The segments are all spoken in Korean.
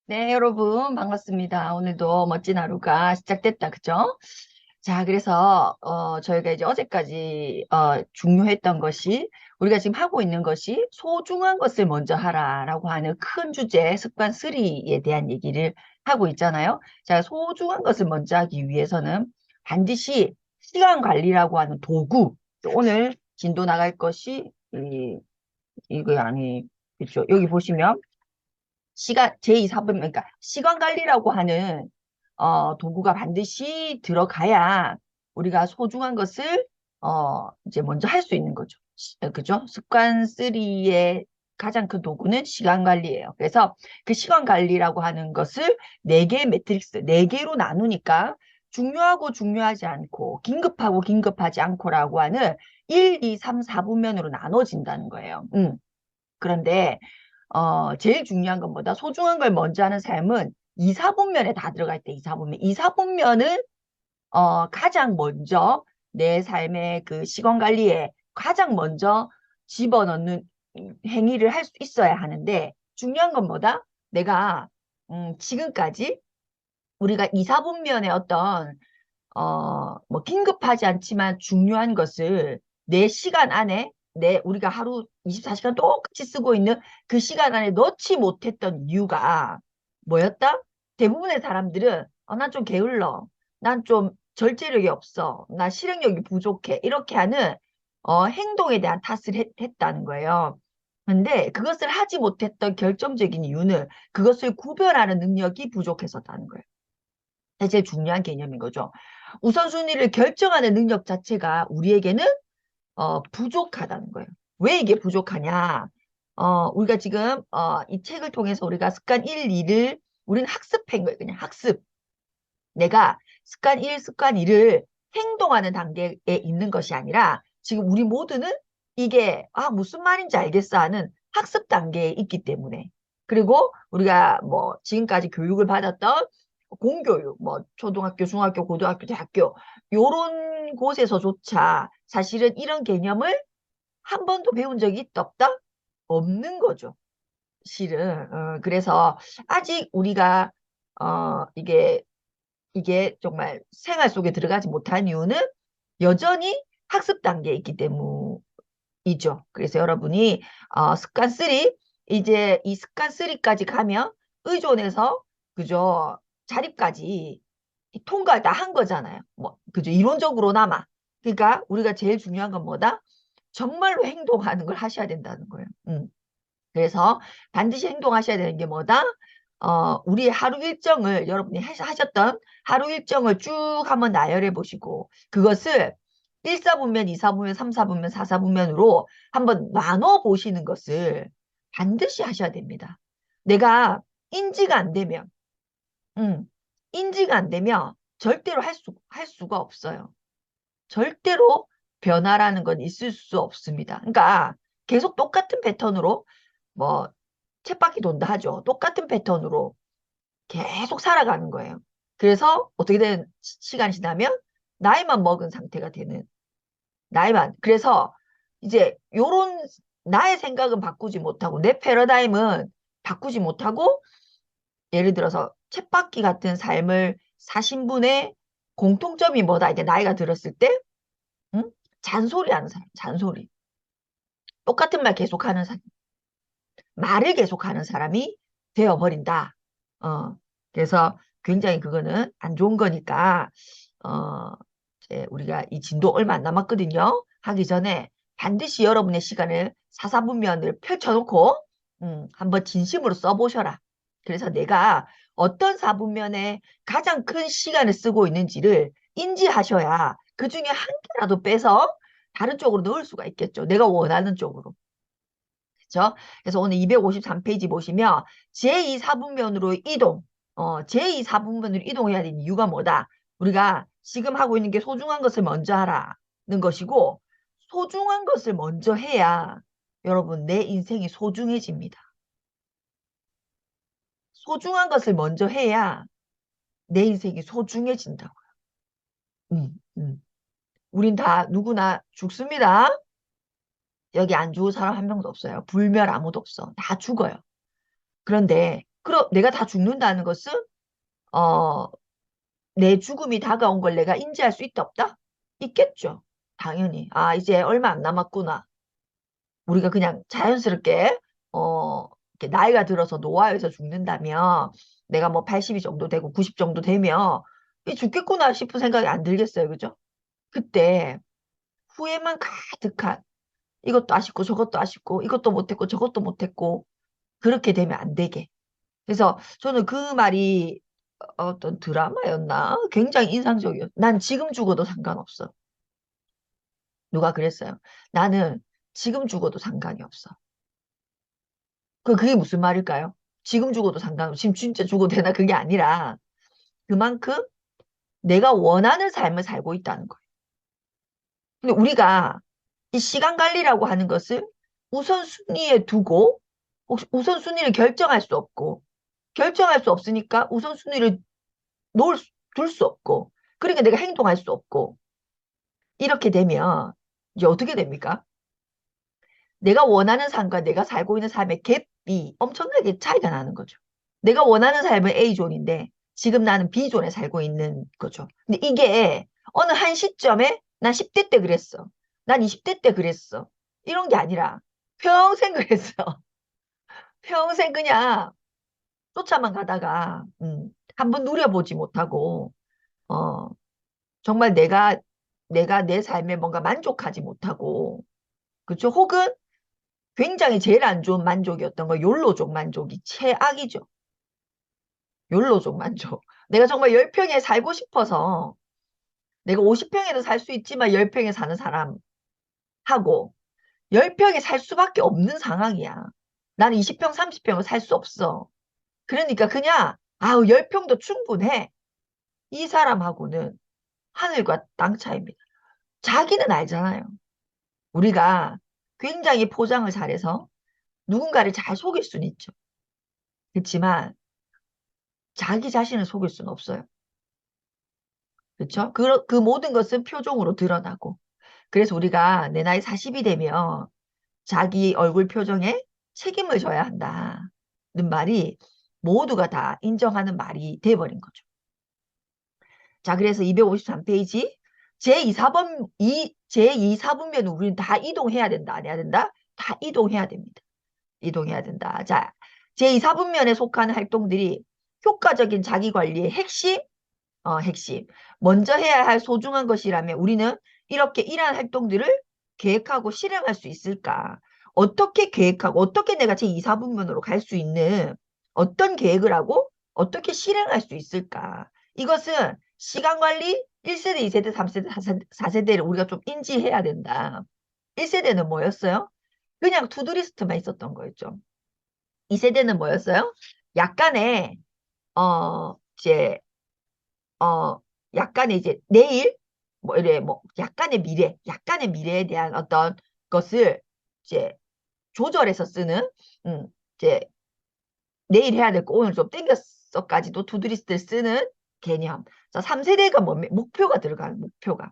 네, 여러분, 반갑습니다. 오늘도 멋진 하루가 시작됐다, 그죠? 자, 그래서, 저희가 이제 어제까지, 중요했던 것이, 우리가 지금 하고 있는 것이 소중한 것을 먼저 하라라고 하는 큰 주제, 습관 3에 대한 얘기를 하고 있잖아요. 자, 소중한 것을 먼저 하기 위해서는 반드시 시간 관리라고 하는 도구, 오늘 진도 나갈 것이, 이거 아니, 그죠? 여기 보시면, 제2사분, 그러니까 시간 관리라고 하는 도구가 반드시 들어가야 우리가 소중한 것을 이제 먼저 할 수 있는 거죠. 그죠? 습관 3의 가장 큰 도구는 시간 관리예요. 그래서 그 시간 관리라고 하는 것을 네개의 매트릭스, 네개로 나누니까 중요하고 중요하지 않고 긴급하고 긴급하지 않고라고 하는 1, 2, 3, 4분면으로 나눠진다는 거예요. 그런데 제일 중요한 것보다 소중한 걸 먼저 하는 삶은 2, 4분면에 다 들어가 있대, 2, 4분면. 2, 4분면을 가장 먼저 내 삶의 그 시간 관리에 가장 먼저 집어넣는 행위를 할 수 있어야 하는데 중요한 건 뭐다? 내가 지금까지 우리가 2, 4분면의 어떤 뭐 긴급하지 않지만 중요한 것을 내 시간 안에 우리가 하루 24시간 똑같이 쓰고 있는 그 시간 안에 넣지 못했던 이유가 뭐였다? 대부분의 사람들은 난 좀 게을러. 난 좀 절제력이 없어. 나 실행력이 부족해. 이렇게 하는 행동에 대한 탓을 했다는 거예요. 근데 그것을 하지 못했던 결정적인 이유는 그것을 구별하는 능력이 부족해서다는 거예요. 제일 중요한 개념인 거죠. 우선순위를 결정하는 능력 자체가 우리에게는 부족하다는 거예요. 왜 이게 부족하냐? 우리가 지금 이 책을 통해서 우리가 습관 1, 2를 우리는 학습한 거예요. 그냥 학습. 내가 습관 1, 습관 2를 행동하는 단계에 있는 것이 아니라 지금 우리 모두는 이게 무슨 말인지 알겠어 하는 학습 단계에 있기 때문에 그리고 우리가 뭐 지금까지 교육을 받았던 공교육, 뭐 초등학교, 중학교, 고등학교, 대학교 요런 곳에서조차 사실은 이런 개념을 한 번도 배운 적이 있다 없다? 없는 거죠. 실은. 그래서 아직 우리가 이게 정말 생활 속에 들어가지 못한 이유는 여전히 학습 단계에 있기 때문이죠. 그래서 여러분이 습관 3, 이제 이 습관 3까지 가면 의존해서 그죠? 자립까지 통과 다 한 거잖아요. 뭐 그죠? 이론적으로나마. 그러니까 우리가 제일 중요한 건 뭐다? 정말로 행동하는 걸 하셔야 된다는 거예요. 그래서 반드시 행동하셔야 되는 게 뭐다? 우리의 하루 일정을 여러분이 하셨던 하루 일정을 쭉 한번 나열해 보시고 그것을 1사분면, 2사분면, 3사분면, 4사분면으로 한번 나눠 보시는 것을 반드시 하셔야 됩니다. 내가 인지가 안 되면, 음, 인지가 안 되면 절대로 할 수가 없어요. 절대로 변화라는 건 있을 수 없습니다. 그러니까 계속 똑같은 패턴으로 뭐 쳇바퀴 돈다 하죠. 똑같은 패턴으로 계속 살아가는 거예요. 그래서 어떻게 된 시간이 지나면 나이만 먹은 상태가 되는 나이만. 그래서 이제 요런 나의 생각은 바꾸지 못하고 내 패러다임은 바꾸지 못하고 예를 들어서 쳇바퀴 같은 삶을 사신 분의 공통점이 뭐다? 이제 나이가 들었을 때 응? 잔소리 하는 사람, 잔소리. 똑같은 말 계속하는 사람. 말을 계속하는 사람이 되어버린다. 어, 그래서 굉장히 그거는 안 좋은 거니까, 어, 이제 우리가 이 진도 얼마 안 남았거든요. 하기 전에 반드시 여러분의 시간을 사사분면을 펼쳐놓고, 한번 진심으로 써보셔라. 그래서 내가 어떤 사분면에 가장 큰 시간을 쓰고 있는지를 인지하셔야 그 중에 한 개라도 빼서 다른 쪽으로 넣을 수가 있겠죠. 내가 원하는 쪽으로. 그렇죠? 그래서 오늘 253페이지 보시면 제2사분면으로 이동, 제2사분면으로 이동해야 되는 이유가 뭐다? 우리가 지금 하고 있는 게 소중한 것을 먼저 하라는 것이고 소중한 것을 먼저 해야 여러분 내 인생이 소중해집니다. 소중한 것을 먼저 해야 내 인생이 소중해진다고요. 음, 음. 우린 다 누구나 죽습니다. 여기 안 죽을 사람 한 명도 없어요. 불멸 아무도 없어. 다 죽어요. 그런데 그럼 내가 다 죽는다는 것은 어, 내 죽음이 다가온 걸 내가 인지할 수 있다 없다? 있겠죠. 당연히. 아, 이제 얼마 안 남았구나. 우리가 그냥 자연스럽게 이렇게 나이가 들어서 노화해서 죽는다면 내가 뭐 80이 정도 되고 90 정도 되면 이 죽겠구나 싶은 생각이 안 들겠어요. 그죠? 그때 후회만 가득한 이것도 아쉽고 저것도 아쉽고 이것도 못했고 저것도 못했고 그렇게 되면 안 되게. 그래서 저는 그 말이 어떤 드라마였나? 굉장히 인상적이었어요. 난 지금 죽어도 상관없어. 누가 그랬어요. 나는 지금 죽어도 상관이 없어. 그게 무슨 말일까요? 지금 죽어도 상관없어. 지금 진짜 죽어도 되나? 그게 아니라 그만큼 내가 원하는 삶을 살고 있다는 거예요. 근데 우리가 이 시간 관리라고 하는 것을 우선순위에 두고 우선순위를 결정할 수 없고 결정할 수 없으니까 우선순위를 둘 수 없고 그러니까 내가 행동할 수 없고 이렇게 되면 이제 어떻게 됩니까? 내가 원하는 삶과 내가 살고 있는 삶의 갭이 엄청나게 차이가 나는 거죠. 내가 원하는 삶은 A존인데 지금 나는 B존에 살고 있는 거죠. 근데 이게 어느 한 시점에 난 10대 때 그랬어. 난 20대 때 그랬어. 이런 게 아니라 평생 그랬어. 평생 그냥 쫓아만 가다가 한번 누려보지 못하고 어, 정말 내가 내 삶에 뭔가 만족하지 못하고 그쵸? 혹은 굉장히 제일 안 좋은 만족이었던 거 욜로족 만족이 최악이죠. 욜로족 만족. 내가 정말 10평에 살고 싶어서 내가 50평에도 살 수 있지만 10평에 사는 사람하고 10평에 살 수밖에 없는 상황이야. 나는 20평, 30평을 살 수 없어. 그러니까 그냥 아우 10평도 충분해. 이 사람하고는 하늘과 땅 차이입니다. 자기는 알잖아요. 우리가 굉장히 포장을 잘해서 누군가를 잘 속일 수는 있죠. 그렇지만 자기 자신을 속일 수는 없어요. 그렇죠? 그 모든 것은 표정으로 드러나고. 그래서 우리가 내 나이 40이 되면 자기 얼굴 표정에 책임을 져야 한다는 말이 모두가 다 인정하는 말이 돼버린 거죠. 자, 그래서 253페이지 제2사분면은 우리는 다 이동해야 된다. 안 해야 된다? 다 이동해야 됩니다. 이동해야 된다. 자, 제2사분면에 속하는 활동들이 효과적인 자기관리의 핵심. 먼저 해야 할 소중한 것이라면 우리는 이렇게 이러한 활동들을 계획하고 실행할 수 있을까? 어떻게 계획하고 어떻게 내가 제2사분면으로 갈 수 있는 어떤 계획을 하고 어떻게 실행할 수 있을까? 이것은 시간관리 1세대, 2세대, 3세대, 4세대를 우리가 좀 인지해야 된다. 1세대는 뭐였어요? 그냥 투두리스트만 있었던 거였죠. 2세대는 뭐였어요? 약간의 이제 약간의 이제 내일 뭐 이래 뭐 약간의 미래에 대한 어떤 것을 이제 조절해서 쓰는 이제 내일 해야 될 거 오늘 좀 땡겼어까지도 투두리스트를 쓰는 개념. 자, 3세대가 뭐 목표가 들어가는 목표가.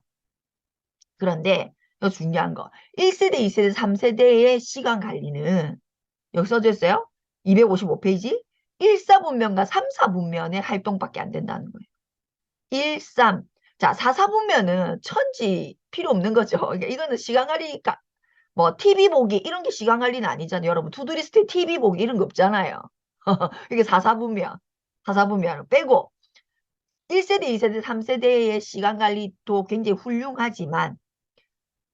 그런데 이거 중요한 거. 1세대, 2세대, 3세대의 시간 관리는 여기 써져 있어요. 255페이지. 1사분면과 3사분면의 활동밖에 안 된다는 거예요. 1, 3. 자, 4, 4분면은 천지 필요 없는 거죠. 그러니까 이거는 시간 관리니까 뭐 TV 보기 이런 게 시간 관리는 아니잖아요. 여러분 투두리스트에 TV 보기 이런 거 없잖아요. 이게 4, 4분면. 4, 4분면 빼고 1세대, 2세대, 3세대의 시간 관리도 굉장히 훌륭하지만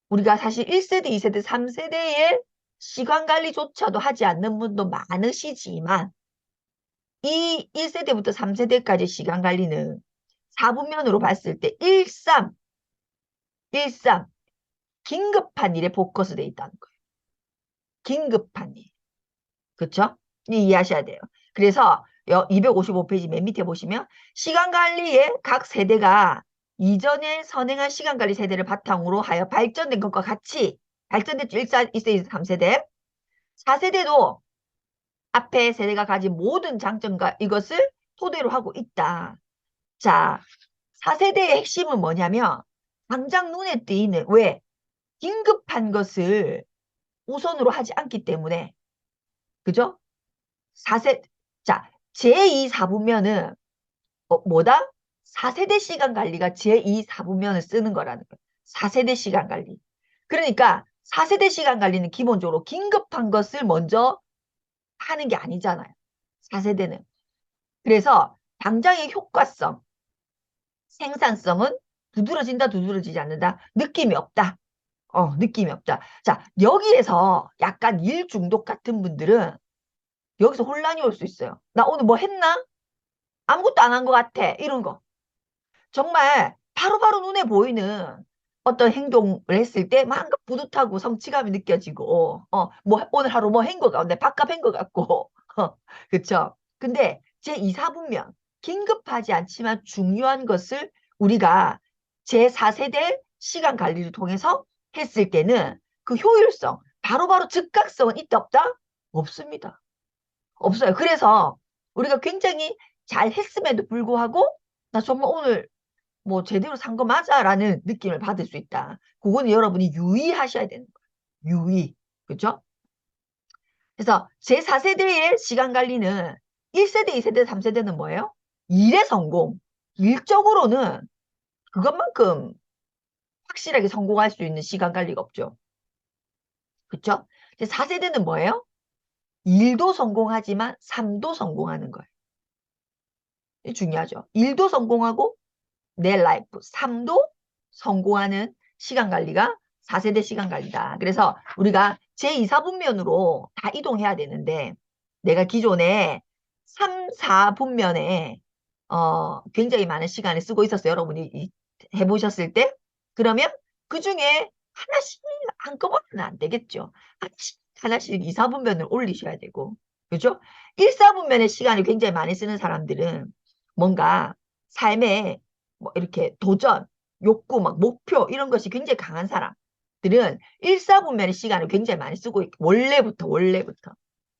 우리가 사실 1세대, 2세대, 3세대의 시간 관리조차도 하지 않는 분도 많으시지만 이 1세대부터 3세대까지 시간 관리는 4분면으로 봤을 때 1, 3 긴급한 일에 포커스 돼 있다는 거예요. 긴급한 일. 그쵸? 이해하셔야 돼요. 그래서 255페이지 맨 밑에 보시면 시간 관리의 각 세대가 이전에 선행한 시간 관리 세대를 바탕으로 하여 발전된 것과 같이 발전됐죠. 1세대, 3세대. 4세대도 앞에 세대가 가진 모든 장점과 이것을 토대로 하고 있다. 자, 4세대의 핵심은 뭐냐면 당장 눈에 띄는 왜? 긴급한 것을 우선으로 하지 않기 때문에 그죠? 4세 자, 제2 사분면은 뭐다? 4세대 시간 관리가 제2 사분면을 쓰는 거라는 거예요. 4세대 시간 관리. 그러니까 4세대 시간 관리는 기본적으로 긴급한 것을 먼저 하는 게 아니잖아요. 4세대는. 그래서 당장의 효과성, 생산성은 두드러진다, 두드러지지 않는다. 느낌이 없다. 느낌이 없다. 자, 여기에서 약간 일 중독 같은 분들은 여기서 혼란이 올 수 있어요. 나 오늘 뭐 했나? 아무것도 안 한 것 같아. 이런 거. 정말 바로바로 눈에 보이는 어떤 행동을 했을 때 막 뿌듯하고 성취감이 느껴지고, 뭐 오늘 하루 뭐 한 것 같고, 내 밥값 한 것 같고, 그쵸? 근데 제2, 4분면 긴급하지 않지만 중요한 것을 우리가 제4세대 시간 관리를 통해서 했을 때는 그 효율성, 바로바로 즉각성은 있다 없다? 없습니다. 없어요. 그래서 우리가 굉장히 잘 했음에도 불구하고 나 정말 오늘 뭐 제대로 산 거 맞아라는 느낌을 받을 수 있다. 그거는 여러분이 유의하셔야 되는 거예요. 유의. 그죠? 그래서 제4세대의 시간 관리는 1세대, 2세대, 3세대는 뭐예요? 일의 성공. 일적으로는 그것만큼 확실하게 성공할 수 있는 시간 관리가 없죠. 그쵸? 4세대는 뭐예요? 일도 성공하지만 삶도 성공하는 거예요. 이게 중요하죠. 일도 성공하고 내 라이프, 삶도 성공하는 시간 관리가 4세대 시간 관리다. 그래서 우리가 제2, 4분면으로 다 이동해야 되는데 내가 기존에 3, 4분면에 굉장히 많은 시간을 쓰고 있었어요. 여러분이 해보셨을 때. 그러면 그 중에 하나씩 한꺼번에는 안 되겠죠. 하나씩 2, 4분면을 올리셔야 되고. 그죠? 1, 4분면의 시간을 굉장히 많이 쓰는 사람들은 뭔가 삶에 뭐 이렇게 도전, 욕구, 막 목표 이런 것이 굉장히 강한 사람들은 1, 4분면의 시간을 굉장히 많이 쓰고 있고 원래부터.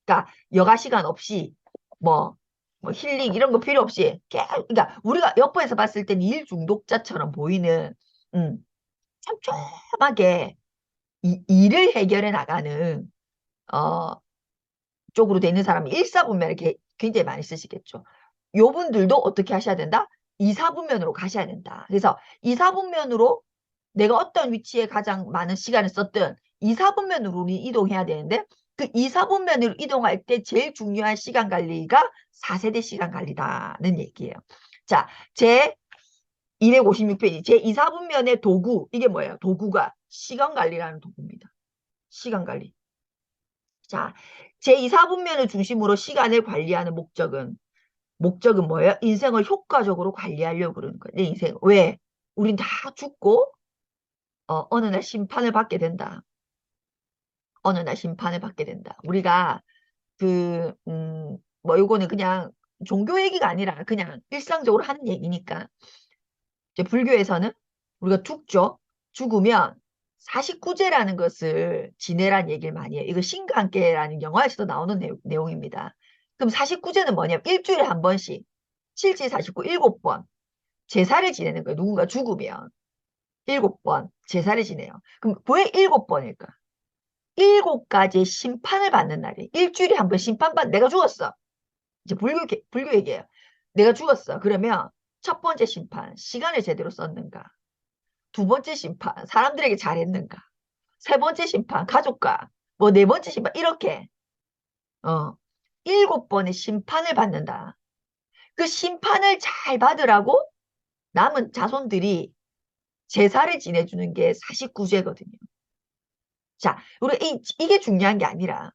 그러니까 여가 시간 없이 뭐, 뭐 힐링 이런 거 필요 없이 그러니까 우리가 옆에서 봤을 때는 일 중독자처럼 보이는 촘촘하게 일을 해결해 나가는 어 쪽으로 되는 사람이 1, 4분면 이렇게 굉장히 많이 쓰시겠죠. 요 분들도 어떻게 하셔야 된다? 2, 4분면으로 가셔야 된다. 그래서 2, 4분면으로 내가 어떤 위치에 가장 많은 시간을 썼든 2, 4분면으로 우리 이동해야 되는데 그 2, 4분면으로 이동할 때 제일 중요한 시간 관리가 4세대 시간 관리다는 얘기예요. 자, 제 256페이지 제 2, 4분면의 도구 이게 뭐예요? 도구가 시간 관리라는 도구입니다. 시간 관리. 자, 제2, 4분면을 중심으로 시간을 관리하는 목적은 뭐예요? 인생을 효과적으로 관리하려고 그러는 거예요. 내 인생. 왜? 우린 다 죽고 어느 날 심판을 받게 된다. 어느 날 심판을 받게 된다. 우리가 뭐 요거는 그냥 종교 얘기가 아니라 그냥 일상적으로 하는 얘기니까. 이제 불교에서는 우리가 죽죠. 죽으면 49제라는 것을 지내라는 얘기를 많이 해요. 이거 신과 함께라는 영화에서도 나오는 내용입니다. 그럼 49제는 뭐냐면 일주일에 한 번씩 7지 49, 7번 제사를 지내는 거예요. 누군가 죽으면 7번 제사를 지내요. 그럼 왜 7번일까? 7가지 심판을 받는 날이에요. 일주일에 한 번 심판받 내가 죽었어. 이제 불교 얘기예요. 내가 죽었어. 그러면 첫 번째 심판, 시간을 제대로 썼는가? 두 번째 심판, 사람들에게 잘했는가? 세 번째 심판, 가족과, 뭐 네 번째 심판, 이렇게, 어, 7번의 심판을 받는다. 그 심판을 잘 받으라고 남은 자손들이 제사를 지내주는 게 49제거든요. 자, 우리 이게 중요한 게 아니라,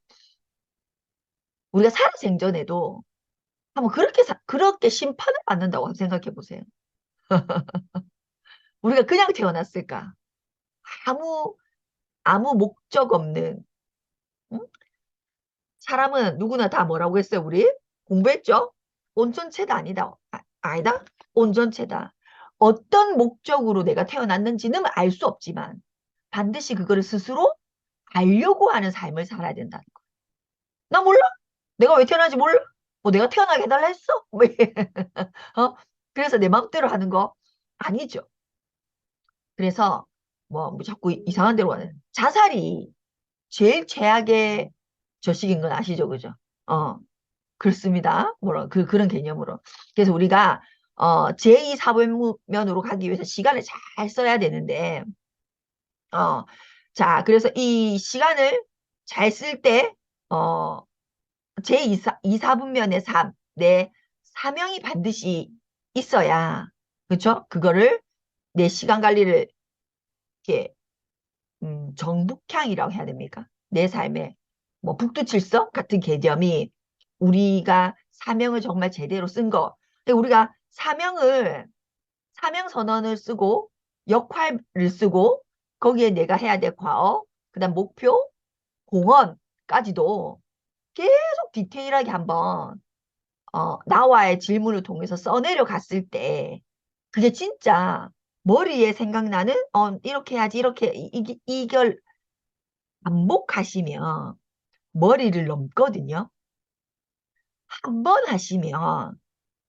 우리가 살아생전에도 한번 그렇게 심판을 받는다고 생각해 보세요. 우리가 그냥 태어났을까? 아무, 아무 목적 없는, 응? 사람은 누구나 다 뭐라고 했어요, 우리? 공부했죠? 온전체다 아니다. 아니다? 온전체다. 어떤 목적으로 내가 태어났는지는 알 수 없지만 반드시 그거를 스스로 알려고 하는 삶을 살아야 된다는 거야. 나 몰라? 내가 왜 태어난지 몰라? 뭐 내가 태어나게 해달라 했어? 뭐 그래서 내 마음대로 하는 거 아니죠. 그래서 뭐 자꾸 이상한 데로 가는 자살이 제일 최악의 저식인 건 아시죠? 그죠? 어. 그렇습니다. 그런 개념으로. 그래서 우리가, 제2 사분면으로 가기 위해서 시간을 잘 써야 되는데, 어, 자, 그래서 이 시간을 잘 쓸 때, 어, 제2사분면의 삶, 내 사명이 반드시 있어야, 그쵸? 그거를 내 시간 관리를 이렇게 정북향이라고 해야 됩니까? 내 삶에 뭐 북두칠성 같은 개념이 우리가 사명을 정말 제대로 쓴 거. 근데 우리가 사명 선언을 쓰고 역할을 쓰고 거기에 내가 해야 될 과업, 그다음 목표, 공헌까지도 계속 디테일하게 한번 나와의 질문을 통해서 써내려 갔을 때 그게 진짜 머리에 생각나는 이렇게 해야지 이렇게 이걸 반복하시면 머리를 넘거든요. 한 번 하시면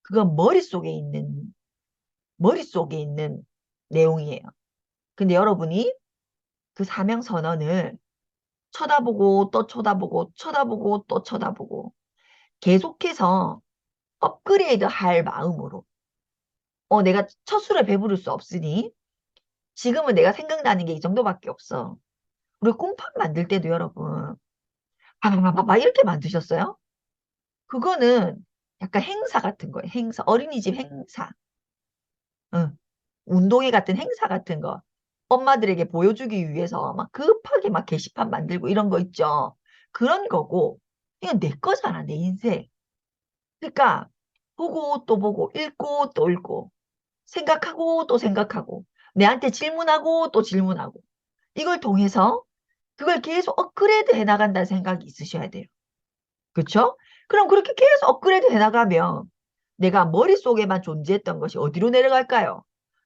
그건 머릿속에 있는 내용이에요. 근데 여러분이 그 사명 선언을 쳐다보고 또 쳐다보고 쳐다보고 또 쳐다보고 계속해서 업그레이드 할 마음으로 내가 첫 술에 배부를 수 없으니 지금은 내가 생각나는 게 이 정도밖에 없어. 우리 꿈판 만들 때도 여러분 봐봐봐봐 이렇게 만드셨어요? 그거는 약간 행사 같은 거예요. 행사. 어린이집 행사. 응. 운동회 같은 행사 같은 거. 엄마들에게 보여주기 위해서 막 급하게 막 게시판 만들고 이런 거 있죠. 그런 거고. 이건 내 거잖아, 내 인생. 그러니까 보고 또 보고 읽고 또 읽고 생각하고 또 생각하고 내한테 질문하고 또 질문하고 이걸 통해서 그걸 계속 업그레이드 해 나간다는 생각이 있으셔야 돼요. 그렇죠? 그럼 그렇게 계속 업그레이드 해나가면 내가 머릿속에만 존재했던 것이 어디로 내려갈까요?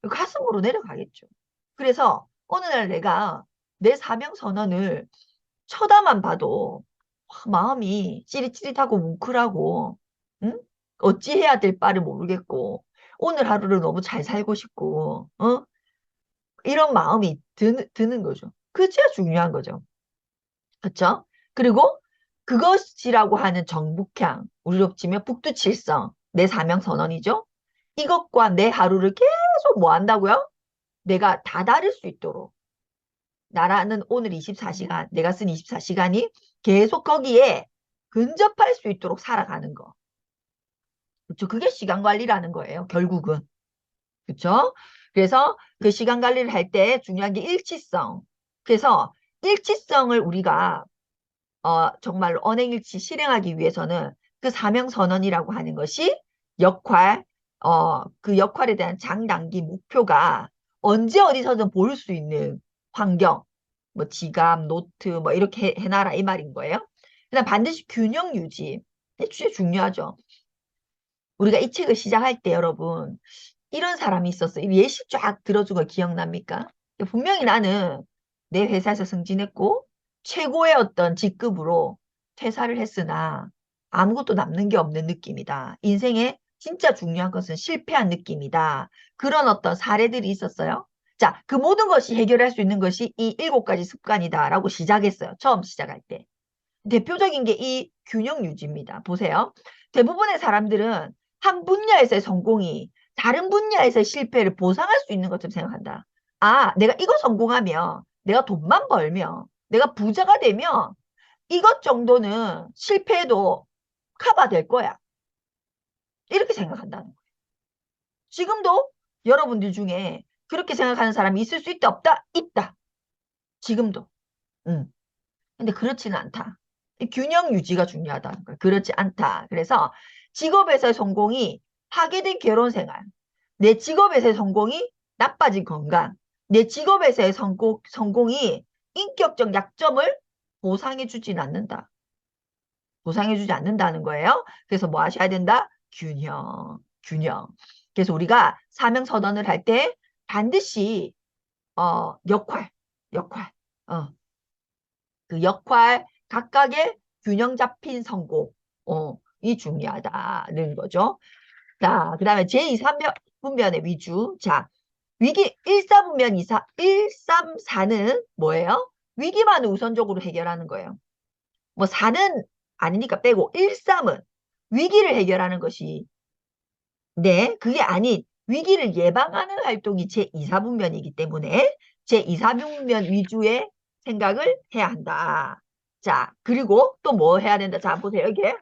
가슴으로 내려가겠죠. 그래서 어느 날 내가 내 사명 선언을 쳐다만 봐도 마음이 찌릿찌릿하고 뭉클하고 응? 어찌해야 될 바를 모르겠고 오늘 하루를 너무 잘 살고 싶고 이런 마음이 드는 거죠. 그게 진짜 중요한 거죠. 그렇죠? 그리고 그것이라고 하는 정북향, 우리로 치면 북두칠성, 내 사명 선언이죠. 이것과 내 하루를 계속 뭐 한다고요? 내가 다다를 수 있도록 나라는 오늘 24시간, 내가 쓴 24시간이 계속 거기에 근접할 수 있도록 살아가는 거. 그렇죠? 그게 시간 관리라는 거예요. 결국은. 그렇죠? 그래서 그 시간 관리를 할 때 중요한 게 일치성. 그래서 일치성을 우리가 정말 언행일치 실행하기 위해서는 그 사명선언이라고 하는 것이 역할, 그 역할에 대한 장단기 목표가 언제 어디서든 볼 수 있는 환경, 뭐 지갑, 노트, 뭐 이렇게 해놔라 이 말인 거예요. 그다음 반드시 균형 유지. 이게 진짜 중요하죠. 우리가 이 책을 시작할 때 여러분 이런 사람이 있었어요. 예시 쫙 들어준 거 기억납니까? 분명히 나는 내 회사에서 승진했고 최고의 어떤 직급으로 퇴사를 했으나 아무것도 남는 게 없는 느낌이다. 인생에 진짜 중요한 것은 실패한 느낌이다. 그런 어떤 사례들이 있었어요. 자, 그 모든 것이 해결할 수 있는 것이 이 7가지 습관이다라고 시작했어요. 처음 시작할 때. 대표적인 게 이 균형 유지입니다. 보세요. 대부분의 사람들은 한 분야에서의 성공이 다른 분야에서의 실패를 보상할 수 있는 것처럼 생각한다. 아, 내가 이거 성공하면, 내가 돈만 벌면, 내가 부자가 되면 이것 정도는 실패해도 커버될 거야. 이렇게 생각한다는 거예요. 지금도 여러분들 중에 그렇게 생각하는 사람이 있을 수 있다, 없다? 있다. 지금도. 응. 근데 그렇지는 않다. 균형 유지가 중요하다는 거예요. 그렇지 않다. 그래서 직업에서의 성공이 파괴된 결혼 생활, 내 직업에서의 성공이 나빠진 건강, 내 직업에서의 성공이 인격적 약점을 보상해 주진 않는다. 보상해 주지 않는다는 거예요. 그래서 뭐 하셔야 된다? 균형. 그래서 우리가 사명선언을 할 때 반드시 역할, 어, 그 역할 각각의 균형 잡힌 성공, 이 중요하다는 거죠. 자, 그 다음에 제2분면의 위주. 자, 위기 1사분면 134는 뭐예요? 위기만 우선적으로 해결하는 거예요. 뭐 4는 아니니까 빼고 1, 3은 위기를 해결하는 것이 네, 그게 아닌 위기를 예방하는 활동이 제2, 4분면이기 때문에 제2, 4분면 위주의 생각을 해야 한다. 자, 그리고 또 뭐 해야 된다. 자, 보세요. 여기에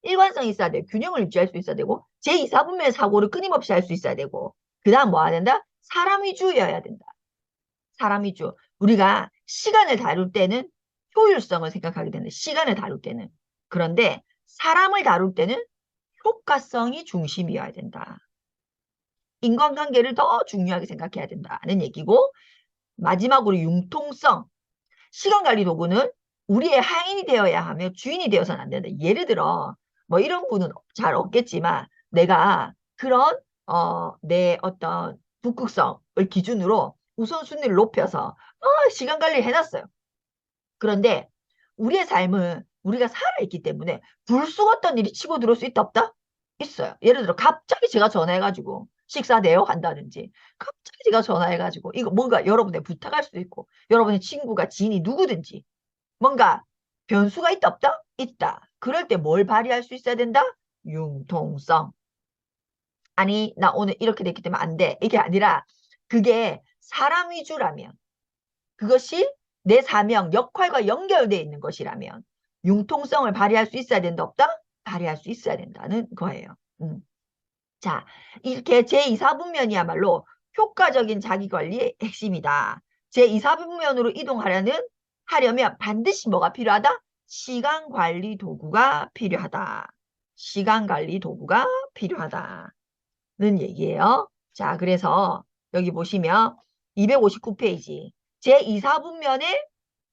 일관성이 있어야 돼. 균형을 유지할 수 있어야 되고 제2, 4분면 사고를 끊임없이 할 수 있어야 되고 그 다음 뭐 해야 된다? 사람 위주여야 된다. 사람 위주. 우리가 시간을 다룰 때는 효율성을 생각하게 된다. 시간을 다룰 때는. 그런데 사람을 다룰 때는 효과성이 중심이어야 된다. 인간관계를 더 중요하게 생각해야 된다는 얘기고 마지막으로 융통성. 시간관리 도구는 우리의 하인이 되어야 하며 주인이 되어서는 안 된다. 예를 들어 뭐 이런 분은 잘 없겠지만 내가 그런 내 어떤 북극성을 기준으로 우선순위를 높여서 시간관리를 해놨어요. 그런데 우리의 삶은 우리가 살아있기 때문에 불쑥 어떤 일이 치고 들어올 수 있다 없다? 있어요. 예를 들어 갑자기 제가 전화해가지고 식사돼요 한다든지 갑자기 제가 전화해가지고 이거 뭔가 여러분의 부탁할 수도 있고 여러분의 친구가 지인이 누구든지 뭔가 변수가 있다 없다? 있다. 그럴 때 뭘 발휘할 수 있어야 된다? 융통성. 아니 나 오늘 이렇게 됐기 때문에 안 돼. 이게 아니라 그게 사람 위주라면 그것이 내 사명, 역할과 연결되어 있는 것이라면 융통성을 발휘할 수 있어야 된다 없다? 발휘할 수 있어야 된다는 거예요. 자, 이렇게 제2, 4분면이야말로 효과적인 자기관리의 핵심이다. 제2, 4분면으로 하려면 반드시 뭐가 필요하다? 시간관리 도구가 필요하다. 시간관리 도구가 필요하다는 얘기예요. 자, 그래서 여기 보시면 259페이지 제2, 4분면에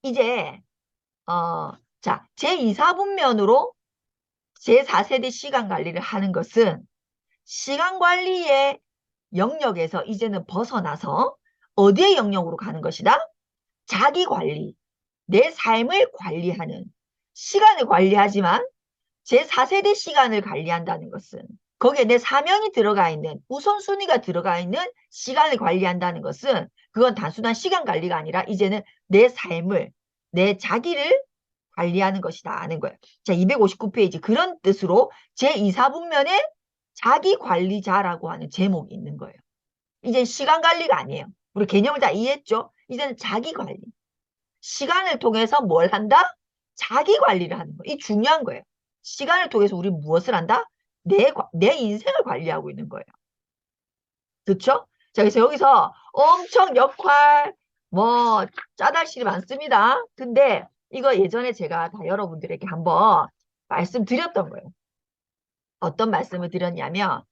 이제 자, 제2, 4분면으로 제4세대 시간관리를 하는 것은 시간관리의 영역에서 이제는 벗어나서 어디의 영역으로 가는 것이다? 자기관리, 내 삶을 관리하는 시간을 관리하지만 제4세대 시간을 관리한다는 것은 거기에 내 사명이 들어가 있는 우선순위가 들어가 있는 시간을 관리한다는 것은 그건 단순한 시간 관리가 아니라 이제는 내 삶을 내 자기를 관리하는 것이다 하는 거예요. 자, 259페이지 그런 뜻으로 제2, 4분면에 자기관리자라고 하는 제목이 있는 거예요. 이제 시간 관리가 아니에요. 우리 개념을 다 이해했죠? 이제는 자기관리. 시간을 통해서 뭘 한다? 자기관리를 하는 거예요. 이 중요한 거예요. 시간을 통해서 우리 무엇을 한다? 내 인생을 관리하고 있는 거예요. 그렇죠? 자, 그래서 여기서 엄청 역할, 뭐, 짜달실이 많습니다. 근데 이거 예전에 제가 다 여러분들에게 한번 말씀드렸던 거예요. 어떤 말씀을 드렸냐면,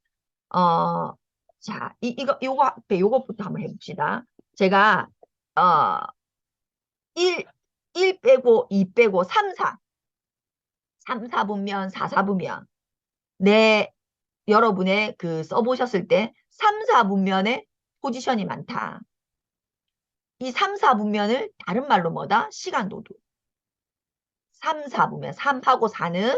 어, 자, 요거부터 한번 해봅시다. 제가, 어, 1 빼고 2 빼고 3, 4. 3, 4분면, 4, 4분면. 네, 여러분의 그 써보셨을 때 3, 4분면에 포지션이 많다. 이 3, 4분면을 다른 말로 뭐다? 시간 도둑. 3, 4분면. 3하고 4는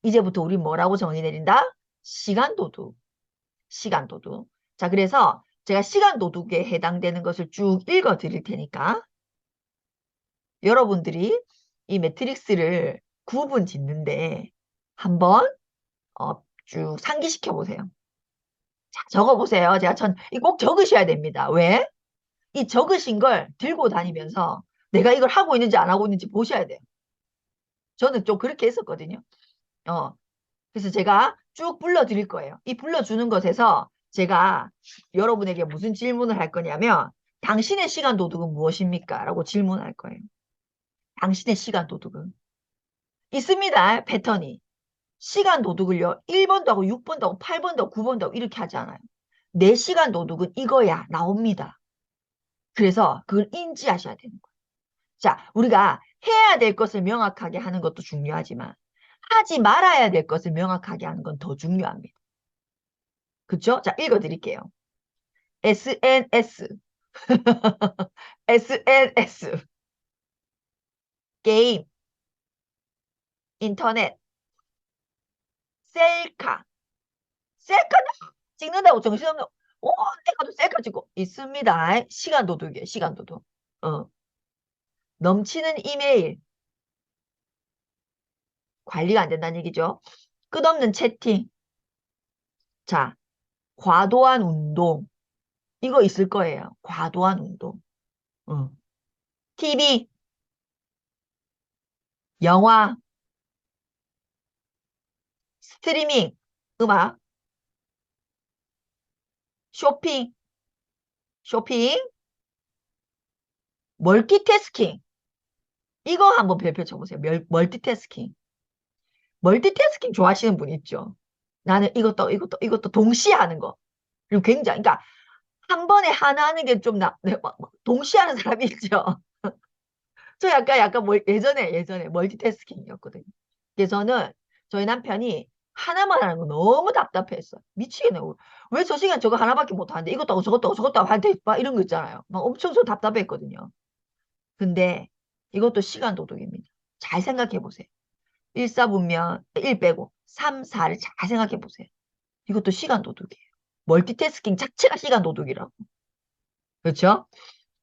이제부터 우리 뭐라고 정의 내린다? 시간 도둑. 시간 도둑. 자, 그래서 제가 시간 도둑에 해당되는 것을 쭉 읽어 드릴 테니까 여러분들이 이 매트릭스를 구분 짓는데 한번 쭉 상기시켜 보세요. 자, 적어 보세요. 꼭 적으셔야 됩니다. 왜? 이 적으신 걸 들고 다니면서 내가 이걸 하고 있는지 안 하고 있는지 보셔야 돼요. 저는 좀 그렇게 했었거든요. 어, 그래서 제가 쭉 불러드릴 거예요. 이 불러주는 것에서 제가 여러분에게 무슨 질문을 할 거냐면 당신의 시간 도둑은 무엇입니까? 라고 질문할 거예요. 당신의 시간 도둑은. 있습니다. 패턴이. 시간 도둑을요. 1번도 하고 6번도 하고 8번도 하고 9번도 하고 이렇게 하지 않아요. 내 시간 도둑은 이거야. 나옵니다. 그래서 그걸 인지하셔야 되는 거예요. 자, 우리가 해야 될 것을 명확하게 하는 것도 중요하지만 하지 말아야 될 것을 명확하게 하는 건 더 중요합니다. 그쵸? 자, 읽어드릴게요. SNS, SNS, 게임, 인터넷, 셀카. 셀카 찍는다고 정신없는, 내가도 셀카 찍고 있습니다. 시간 도둑이에요, 시간 도둑. 넘치는 이메일, 관리가 안 된다는 얘기죠. 끝없는 채팅. 자, 과도한 운동. 이거 있을 거예요. 과도한 운동. 응. TV, 영화, 스트리밍, 음악, 쇼핑, 쇼핑, 멀티태스킹. 이거 한번 별표 쳐보세요. 멀티태스킹. 멀티태스킹 좋아하시는 분 있죠? 나는 이것도 동시에 하는 거. 그리고 굉장히, 그러니까 한 번에 하나 하는 게 좀 동시에 하는 사람이 있죠. 저 약간 예전에 멀티태스킹이었거든요. 그래서 저는 저희 남편이 하나만 하는 거 너무 답답했어. 미치겠네. 왜 저 시간 저거 하나밖에 못 하는데 이것도 하고 저것도 하고 저것도 하고 하는데 막 이런 거 있잖아요. 막 엄청 저 답답했거든요. 근데 이것도 시간 도둑입니다. 잘 생각해 보세요. 1, 4분면 1 빼고 3, 4를 잘 생각해 보세요. 이것도 시간 도둑이에요. 멀티태스킹 자체가 시간 도둑이라고. 그렇죠?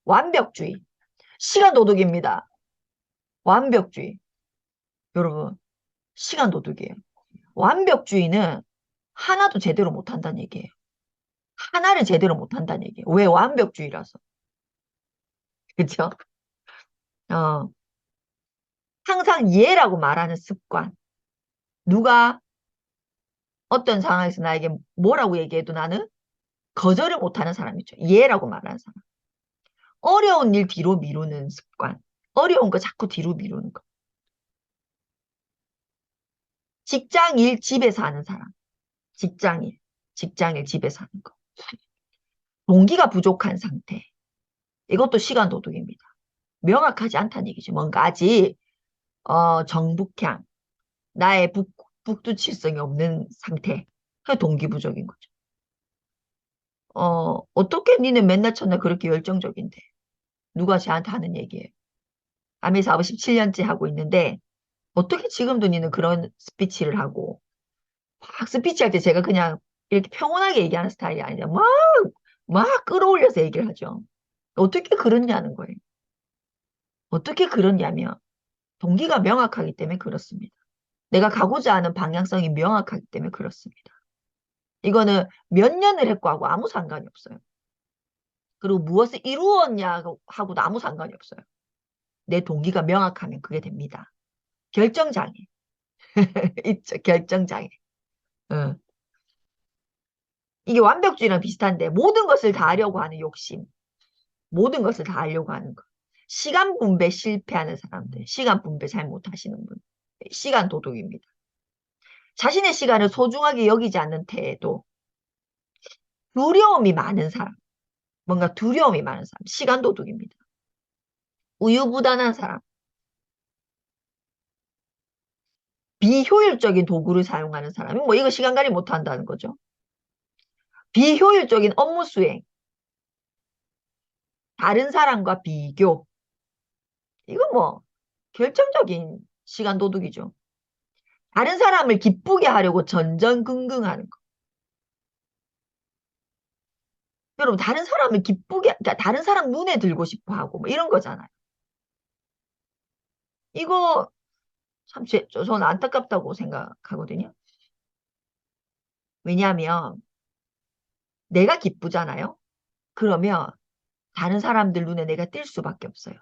완벽주의. 시간 도둑입니다. 완벽주의. 여러분, 시간 도둑이에요. 완벽주의는 하나도 제대로 못한다는 얘기예요. 하나를 제대로 못한다는 얘기예요. 왜? 완벽주의라서. 그렇죠? 어, 항상 예라고 말하는 습관. 누가 어떤 상황에서 나에게 뭐라고 얘기해도 나는 거절을 못하는 사람이죠. 예라고 말하는 사람. 어려운 일 뒤로 미루는 습관. 어려운 거 자꾸 뒤로 미루는 거. 직장 일 집에서 하는 사람. 직장 일. 직장 일 집에서 하는 거. 동기가 부족한 상태. 이것도 시간 도둑입니다. 명확하지 않다는 얘기죠. 뭔가 아직 정북향, 나의 북두칠성이 없는 상태. 그게 동기 부족인 거죠. 어떻게 니는 맨날 첫날 그렇게 열정적인데 누가 쟤한테 하는 얘기예요. 아미 사업을 17년째 하고 있는데 어떻게 지금도 니는 그런 스피치를 하고 막 스피치 할 때 제가 그냥 이렇게 평온하게 얘기하는 스타일이 아니라 막 끌어올려서 얘기를 하죠. 어떻게 그러냐는 거예요. 어떻게 그러냐면 동기가 명확하기 때문에 그렇습니다. 내가 가고자 하는 방향성이 명확하기 때문에 그렇습니다. 이거는 몇 년을 했고 하고 아무 상관이 없어요. 그리고 무엇을 이루었냐 하고도 아무 상관이 없어요. 내 동기가 명확하면 그게 됩니다. 결정장애. 있죠. 결정장애. 응. 이게 완벽주의랑 비슷한데 모든 것을 다 하려고 하는 욕심. 모든 것을 다 하려고 하는 거. 시간 분배 실패하는 사람들. 시간 분배 잘 못하시는 분. 시간 도둑입니다. 자신의 시간을 소중하게 여기지 않는 태도. 두려움이 많은 사람. 뭔가 두려움이 많은 사람. 시간 도둑입니다. 우유부단한 사람. 비효율적인 도구를 사용하는 사람이 뭐 이거 시간 관리 못한다는 거죠. 비효율적인 업무 수행. 다른 사람과 비교. 이거 뭐 결정적인 시간 도둑이죠. 다른 사람을 기쁘게 하려고 전전긍긍하는 거. 여러분 다른 사람을 기쁘게 그러니까 다른 사람 눈에 들고 싶어 하고 뭐 이런 거잖아요. 이거 참 저는 안타깝다고 생각하거든요. 왜냐하면 내가 기쁘잖아요. 그러면 다른 사람들 눈에 내가 띌 수밖에 없어요.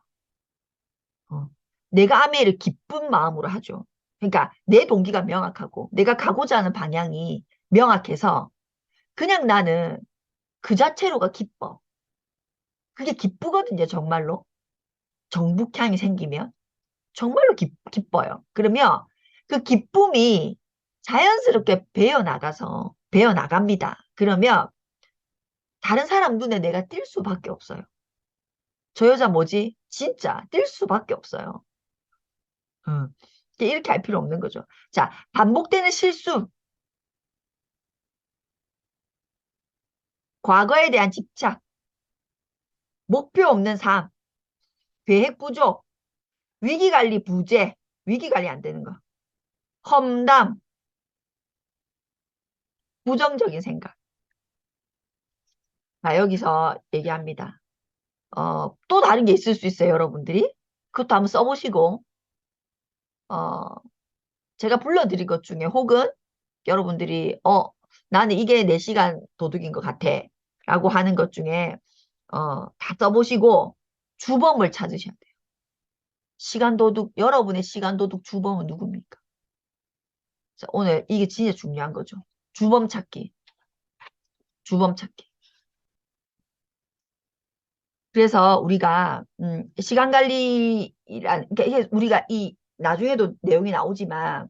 어. 내가 아메를 기쁜 마음으로 하죠. 그러니까 내 동기가 명확하고 내가 가고자 하는 방향이 명확해서 그냥 나는 그 자체로가 기뻐. 그게 기쁘거든요, 정말로. 정북향이 생기면 정말로 기뻐요. 그러면 그 기쁨이 자연스럽게 배어 나갑니다. 그러면 다른 사람 눈에 내가 띌 수밖에 없어요. 저 여자 뭐지? 진짜 뛸 수밖에 없어요. 음. 이렇게 할 필요 없는 거죠. 자, 반복되는 실수, 과거에 대한 집착, 목표 없는 삶, 계획 부족, 위기관리 부재, 위기관리 안 되는 거, 험담, 부정적인 생각. 자, 여기서 얘기합니다. 또 다른 게 있을 수 있어요, 여러분들이. 그것도 한번 써보시고, 어, 제가 불러드린 것 중에 혹은 여러분들이 나는 이게 내 시간 도둑인 것 같아 라고 하는 것 중에 다 써보시고 주범을 찾으셔야 돼요. 시간 도둑, 여러분의 시간 도둑 주범은 누굽니까? 자, 오늘 이게 진짜 중요한 거죠. 주범 찾기. 주범 찾기. 그래서 우리가 시간 관리란 그러니까 이게 우리가 이 나중에도 내용이 나오지만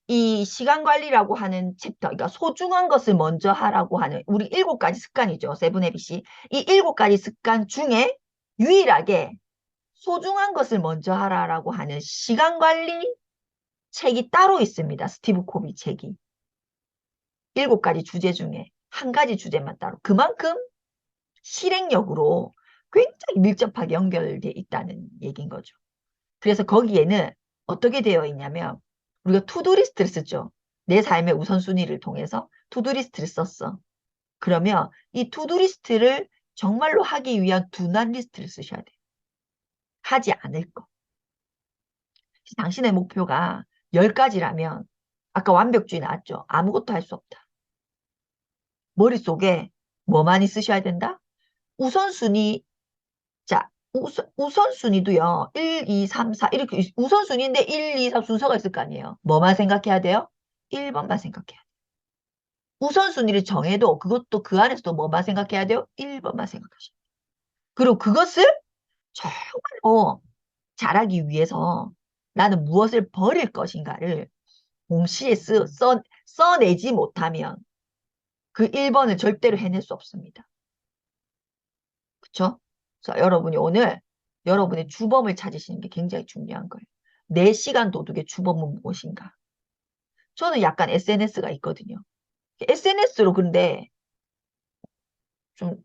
이 시간 관리라고 하는 챕터, 그러니까 소중한 것을 먼저 하라고 하는 우리 7가지 습관이죠. 세븐해빗이. 이 7가지 습관 중에 유일하게 소중한 것을 먼저 하라라고 하는 시간 관리 책이 따로 있습니다. 스티브 코비 책이. 7가지 주제 중에 한 가지 주제만 따로. 그만큼 실행력으로 굉장히 밀접하게 연결되어 있다는 얘기인 거죠. 그래서 거기에는 어떻게 되어 있냐면 우리가 투두 리스트를 쓰죠. 내 삶의 우선순위를 통해서 투두 리스트를 썼어. 그러면 이 투두 리스트를 정말로 하기 위한 두난 리스트를 쓰셔야 돼요. 하지 않을 거. 당신의 목표가 10가지라면 아까 완벽주의 나왔죠. 아무것도 할 수 없다. 머릿속에 뭐 많이 쓰셔야 된다? 우선순위. 자, 우선순위도요. 1, 2, 3, 4 이렇게 우선순위인데 1, 2, 3 순서가 있을 거 아니에요. 뭐만 생각해야 돼요? 1번만 생각해야 돼요. 우선순위를 정해도 그것도 그 안에서도 뭐만 생각해야 돼요? 1번만 생각하셔야 돼요. 그리고 그것을 정말 잘하기 위해서 나는 무엇을 버릴 것인가를 동시에 써내지 못하면 그 1번을 절대로 해낼 수 없습니다. 그쵸? 그래서 여러분이 오늘 여러분의 주범을 찾으시는 게 굉장히 중요한 거예요. 내 시간 도둑의 주범은 무엇인가? 저는 약간 SNS가 있거든요. SNS로 근데 좀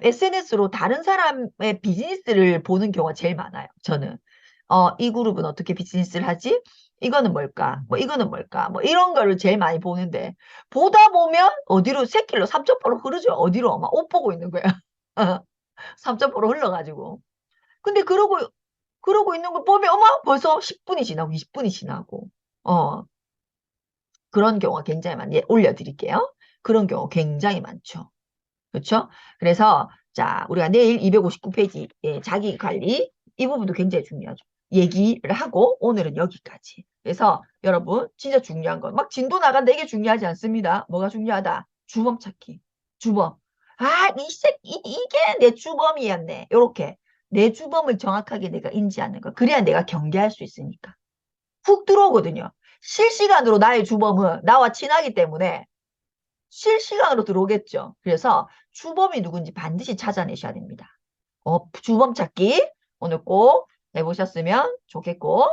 SNS로 다른 사람의 비즈니스를 보는 경우가 제일 많아요. 저는. 이 그룹은 어떻게 비즈니스를 하지? 이거는 뭘까? 뭐 이거는 뭘까? 뭐 이런 거를 제일 많이 보는데 보다 보면 어디로 새길로 3점포로 흐르죠. 어디로 막 옷 보고 있는 거야. 3점포로 흘러가지고. 근데 그러고 있는 걸 보면 어머 벌써 10분이 지나고 20분이 지나고 그런 경우가 굉장히 많이 올려드릴게요. 그런 경우 굉장히 많죠. 그렇죠? 그래서 자 우리가 내일 259페이지 자기 관리 이 부분도 굉장히 중요하죠. 얘기를 하고 오늘은 여기까지. 그래서 여러분 진짜 중요한 건 막 진도 나간다 이게 중요하지 않습니다. 뭐가 중요하다? 주범 찾기. 주범. 이게 내 주범이었네. 이렇게 내 주범을 정확하게 내가 인지하는 거. 그래야 내가 경계할 수 있으니까. 훅 들어오거든요. 실시간으로 나의 주범은 나와 친하기 때문에 실시간으로 들어오겠죠. 그래서 주범이 누군지 반드시 찾아내셔야 됩니다. 주범 찾기 오늘 꼭 해보셨으면 좋겠고